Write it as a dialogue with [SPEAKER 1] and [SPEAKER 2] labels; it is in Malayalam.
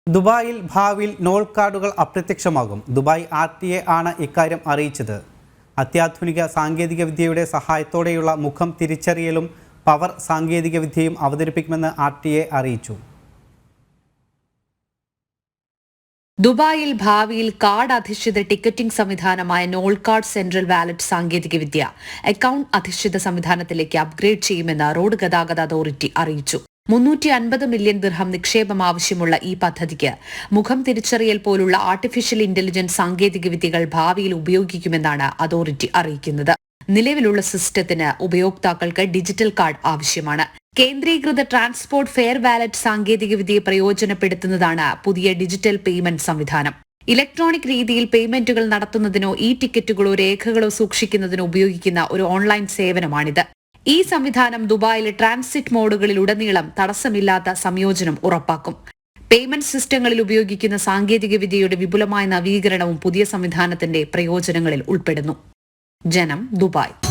[SPEAKER 1] ദുബായിൽ ഭാവിയിൽ നോൾ കാർഡുകൾ അപ്രത്യക്ഷമാകും. ദുബായ് RTA ആണ് ഇക്കാര്യം അറിയിച്ചത്. അത്യാധുനിക സാങ്കേതികവിദ്യയുടെ സഹായത്തോടെയുള്ള മുഖം തിരിച്ചറിയലും പവർ സാങ്കേതികവിദ്യയും അവതരിപ്പിക്കുമെന്ന് RTA അറിയിച്ചു.
[SPEAKER 2] ദുബായിൽ ഭാവിയിൽ കാർഡ് അധിഷ്ഠിത ടിക്കറ്റിംഗ് സംവിധാനമായ നോൾ കാർഡ് സെൻട്രൽ വാലറ്റ് സാങ്കേതികവിദ്യ അക്കൌണ്ട് അധിഷ്ഠിത സംവിധാനത്തിലേക്ക് അപ്ഗ്രേഡ് ചെയ്യുമെന്ന് റോഡ് ഗതാഗത അതോറിറ്റി അറിയിച്ചു. 350 മില്യൺ ദിർഹം നിക്ഷേപം ആവശ്യമുള്ള ഈ പദ്ധതിക്ക് മുഖം തിരിച്ചറിയൽ പോലുള്ള ആർട്ടിഫിഷ്യൽ ഇന്റലിജൻസ് സാങ്കേതികവിദ്യകൾ ഭാവിയിൽ ഉപയോഗിക്കുമെന്നാണ് അതോറിറ്റി അറിയിക്കുന്നത്. നിലവിലുള്ള സിസ്റ്റത്തിന് ഉപയോക്താക്കൾക്ക് ഡിജിറ്റൽ കാർഡ് ആവശ്യമാണ്. കേന്ദ്രീകൃത ട്രാൻസ്പോർട്ട് ഫെയർ വാലറ്റ് സാങ്കേതികവിദ്യയെ പ്രയോജനപ്പെടുത്തുന്നതാണ് പുതിയ ഡിജിറ്റൽ പേയ്മെന്റ് സംവിധാനം. ഇലക്ട്രോണിക് രീതിയിൽ പേയ്മെന്റുകൾ നടത്തുന്നതിനോ ടിക്കറ്റുകളോ രേഖകളോ സൂക്ഷിക്കുന്നതിനോ ഉപയോഗിക്കുന്ന ഒരു ഓൺലൈൻ സേവനമാണിത്. ഈ സംവിധാനം ദുബായിലെ ട്രാൻസിറ്റ് മോഡുകളിലുടനീളം തടസ്സമില്ലാത്ത സംയോജനം ഉറപ്പാക്കും. പേയ്മെന്റ് സിസ്റ്റങ്ങളിൽ ഉപയോഗിക്കുന്ന സാങ്കേതികവിദ്യയുടെ വിപുലമായ നവീകരണവും പുതിയ സംവിധാനത്തിന്റെ പ്രയോജനങ്ങളിൽ ഉൾപ്പെടുന്നു. ജനം, ദുബായ്.